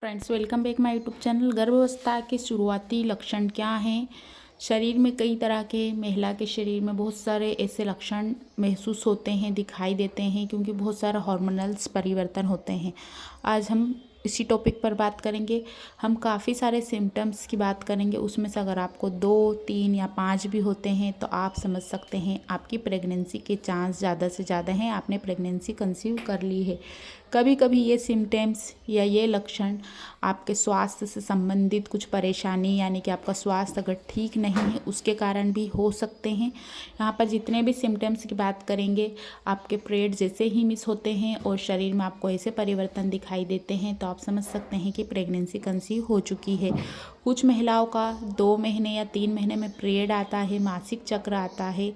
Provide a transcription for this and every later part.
Friends, welcome back my YouTube channel. गर्भावस्था के शुरुआती लक्षण क्या हैं? शरीर में कई तरह के, महिला के शरीर में बहुत सारे ऐसे लक्षण महसूस होते हैं, दिखाई देते हैं, क्योंकि बहुत सारा हार्मोनल्स परिवर्तन होते हैं। आज हम इसी टॉपिक पर बात करेंगे। हम काफ़ी सारे सिम्टम्स की बात करेंगे, उसमें से अगर आपको 2, 3 या 5 भी होते हैं तो आप समझ सकते हैं आपकी प्रेगनेंसी के चांस ज़्यादा से ज़्यादा हैं, आपने प्रेगनेंसी कंसीव कर ली है। कभी कभी ये सिम्टम्स या ये लक्षण आपके स्वास्थ्य से संबंधित कुछ परेशानी, यानी कि आपका स्वास्थ्य अगर ठीक नहीं है उसके कारण भी हो सकते हैं। यहाँ पर जितने भी सिम्टम्स की बात करेंगे, आपके पीरियड जैसे ही मिस होते हैं और शरीर में आपको ऐसे परिवर्तन दिखाई देते हैं तो आप समझ सकते हैं कि प्रेगनेंसी कंसीव हो चुकी है। कुछ महिलाओं का 2 महीने या 3 महीने में पीरियड आता है, मासिक चक्र आता है।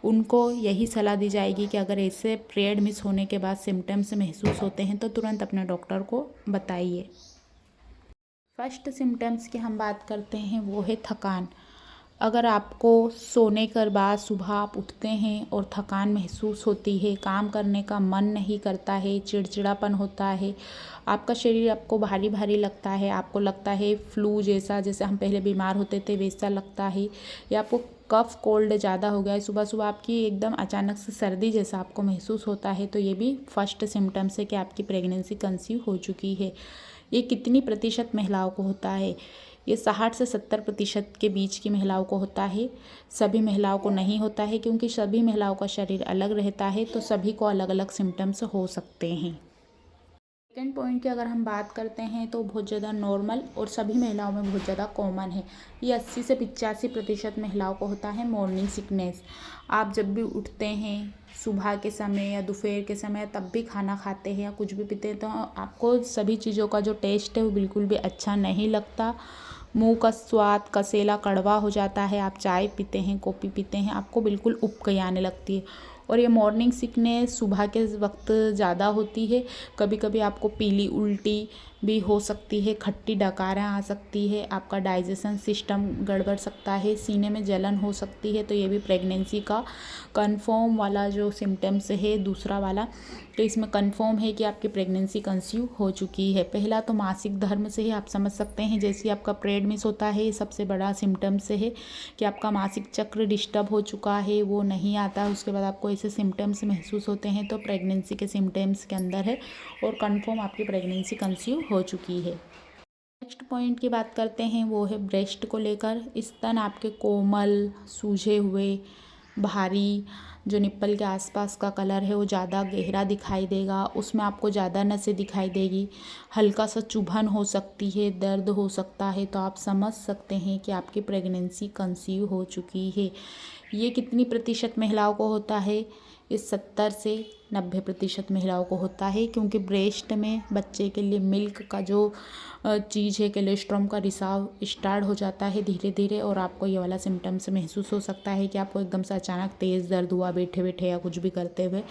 उनको यही सलाह दी जाएगी कि अगर ऐसे पीरियड मिस होने के बाद सिम्टम्स महसूस होते हैं तो तुरंत अपने डॉक्टर को बताइए। फर्स्ट सिम्टम्स की हम बात करते हैं, वो है थकान। अगर आपको सोने के बाद सुबह आप उठते हैं और थकान महसूस होती है, काम करने का मन नहीं करता है, चिड़चिड़ापन होता है, आपका शरीर आपको भारी भारी लगता है, आपको लगता है फ्लू जैसा, जैसे हम पहले बीमार होते थे वैसा लगता है, या आपको कफ कोल्ड ज़्यादा हो गया है, सुबह सुबह आपकी एकदम अचानक से सर्दी जैसा आपको महसूस होता है, तो ये भी फर्स्ट सिम्टम्स है कि आपकी प्रेगनेंसी कंसीव हो चुकी है। ये कितनी प्रतिशत महिलाओं को होता है? ये 60 से 70% के बीच की महिलाओं को होता है। सभी महिलाओं को नहीं होता है, क्योंकि सभी महिलाओं का शरीर अलग रहता है, तो सभी को अलग अलग सिम्टम्स हो सकते हैं। सेकेंड पॉइंट की अगर हम बात करते हैं तो बहुत ज़्यादा नॉर्मल और सभी महिलाओं में बहुत ज़्यादा कॉमन है। ये 80 से 85% महिलाओं को होता है मॉर्निंग सिकनेस। आप जब भी उठते हैं सुबह के समय या दोपहर के समय, तब भी खाना खाते हैं या कुछ भी पीते हैं, तो आपको सभी चीज़ों का जो टेस्ट है वो बिल्कुल भी अच्छा नहीं लगता। मुंह का स्वाद कसेला कड़वा हो जाता है। आप चाय पीते हैं, कॉफ़ी पीते हैं, आपको बिल्कुल उबकाई आने लगती है। और ये मॉर्निंग सिकनेस सुबह के वक्त ज़्यादा होती है। कभी कभी आपको पीली उल्टी भी हो सकती है, खट्टी डकारें आ सकती है, आपका डाइजेशन सिस्टम गड़बड़ सकता है, सीने में जलन हो सकती है। तो ये भी प्रेगनेंसी का कंफर्म वाला जो सिम्टम्स है, दूसरा वाला, तो इसमें कंफर्म है कि आपकी प्रेगनेंसी कंसीव हो चुकी है। पहला तो मासिक धर्म से ही आप समझ सकते हैं, जैसे आपका पीरियड मिस होता है, सबसे बड़ा सिम्टम्स है कि आपका मासिक चक्र डिस्टर्ब हो चुका है, वो नहीं आता। उसके बाद आपको ऐसे सिम्टम्स महसूस होते हैं तो प्रेगनेंसी के सिम्टम्स के अंदर है और कंफर्म आपकी प्रेगनेंसी कंसीव हो चुकी है। नेक्स्ट पॉइंट की बात करते हैं, वो है ब्रेस्ट को लेकर। स्तन आपके कोमल, सूजे हुए, भारी, जो निप्पल के आसपास का कलर है वो ज़्यादा गहरा दिखाई देगा, उसमें आपको ज़्यादा नसें दिखाई देगी, हल्का सा चुभन हो सकती है, दर्द हो सकता है, तो आप समझ सकते हैं कि आपकी प्रेगनेंसी कंसीव हो चुकी है। ये कितनी प्रतिशत महिलाओं को होता है? इस 70 से 90% महिलाओं को होता है, क्योंकि ब्रेस्ट में बच्चे के लिए मिल्क का जो चीज़ है, कोलेस्ट्रॉम का रिसाव स्टार्ट हो जाता है धीरे धीरे, और आपको ये वाला सिम्टम्स महसूस हो सकता है कि आपको एकदम से अचानक तेज़ दर्द हुआ बैठे बैठे या कुछ भी करते हुए,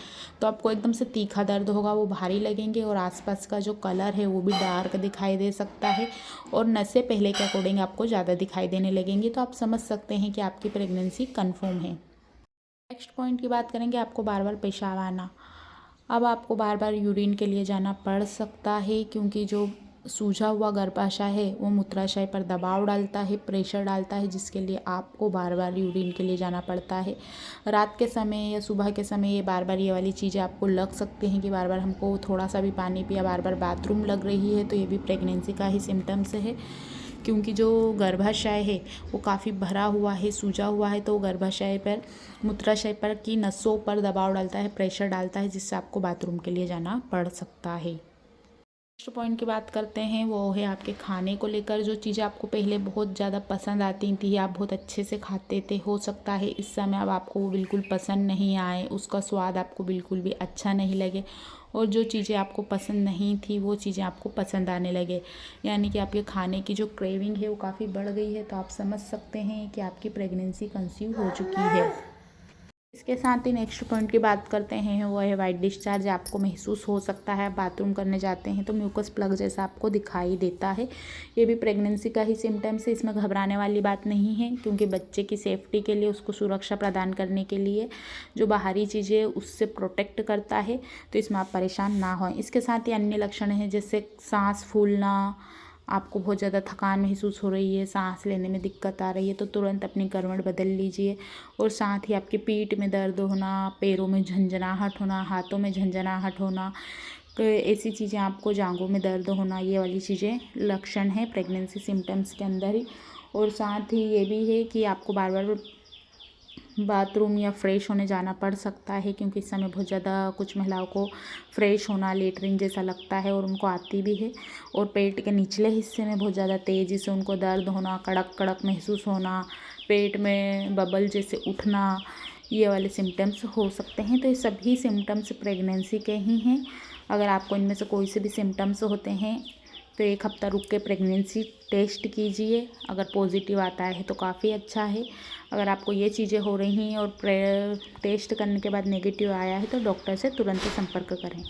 तो आपको एकदम से तीखा दर्द होगा, वो भारी लगेंगे, और आसपास का जो कलर है वो भी डार्क दिखाई दे सकता है, और नसें पहले के अकॉर्डिंग आपको ज़्यादा दिखाई देने लगेंगी। तो आप समझ सकते हैं कि आपकी प्रेगनेंसी कन्फर्म है। नेक्स्ट पॉइंट की बात करेंगे, आपको बार बार पेशाब आना। अब आपको बार बार यूरिन के लिए जाना पड़ सकता है, क्योंकि जो सूजा हुआ गर्भाशय है वो मूत्राशय पर दबाव डालता है, प्रेशर डालता है, जिसके लिए आपको बार बार यूरिन के लिए जाना पड़ता है। रात के समय या सुबह के समय ये बार बार ये वाली चीज़ें आपको लग सकती हैं कि बार बार हमको थोड़ा सा भी पानी पिया, बार बार बाथरूम लग रही है, तो ये भी प्रेगनेंसी का ही सिम्टम्स है, क्योंकि जो गर्भाशय है वो काफ़ी भरा हुआ है, सूजा हुआ है, तो गर्भाशय पर, मूत्राशय पर की नसों पर दबाव डालता है, प्रेशर डालता है, जिससे आपको बाथरूम के लिए जाना पड़ सकता है। नेक्स्ट पॉइंट की बात करते हैं, वो है आपके खाने को लेकर। जो चीज़ें आपको पहले बहुत ज़्यादा पसंद आती थी, आप बहुत अच्छे से खाते थे, हो सकता है इस समय अब आपको वो बिल्कुल पसंद नहीं आए, उसका स्वाद आपको बिल्कुल भी अच्छा नहीं लगे, और जो चीज़ें आपको पसंद नहीं थी वो चीज़ें आपको पसंद आने लगे, यानी कि आपके खाने की जो क्रेविंग है वो काफ़ी बढ़ गई है। तो आप समझ सकते हैं कि आपकी प्रेगनेंसी कंसीव हो चुकी है। इसके साथ ही नेक्स्ट पॉइंट की बात करते हैं, वो है वाइट डिस्चार्ज। आपको महसूस हो सकता है बाथरूम करने जाते हैं तो म्यूकस प्लग जैसा आपको दिखाई देता है। ये भी प्रेगनेंसी का ही सिम्टम्स है, इसमें घबराने वाली बात नहीं है, क्योंकि बच्चे की सेफ्टी के लिए, उसको सुरक्षा प्रदान करने के लिए जो बाहरी चीज़ें उससे प्रोटेक्ट करता है, तो इसमें आप परेशान ना हों। इसके साथ ही अन्य लक्षण हैं, जैसे सांस फूलना, आपको बहुत ज़्यादा थकान महसूस हो रही है, सांस लेने में दिक्कत आ रही है, तो तुरंत अपनी करवट बदल लीजिए। और साथ ही आपकी पीठ में दर्द होना, पैरों में झंझनाहट होना, हाथों में झंझनाहट होना, ऐसी चीज़ें, आपको जांघों में दर्द होना, ये वाली चीज़ें लक्षण हैं प्रेगनेंसी सिम्टम्स के अंदर ही। और साथ ही ये भी है कि आपको बार बार बाथरूम या फ्रेश होने जाना पड़ सकता है, क्योंकि इस समय बहुत ज़्यादा कुछ महिलाओं को फ्रेश होना लेटरिन जैसा लगता है और उनको आती भी है। और पेट के निचले हिस्से में बहुत ज़्यादा तेज़ी से उनको दर्द होना, कड़क कड़क महसूस होना, पेट में बबल जैसे उठना, ये वाले सिम्टम्स हो सकते हैं। तो ये सभी सिम्टम्स प्रेगनेंसी के ही हैं। अगर आपको इनमें से कोई से भी सिम्टम्स होते हैं तो 1 हफ्ता रुक के प्रेगनेंसी टेस्ट कीजिए। अगर पॉजिटिव आता है तो काफ़ी अच्छा है। अगर आपको ये चीज़ें हो रही हैं और टेस्ट करने के बाद नेगेटिव आया है तो डॉक्टर से तुरंत संपर्क करें।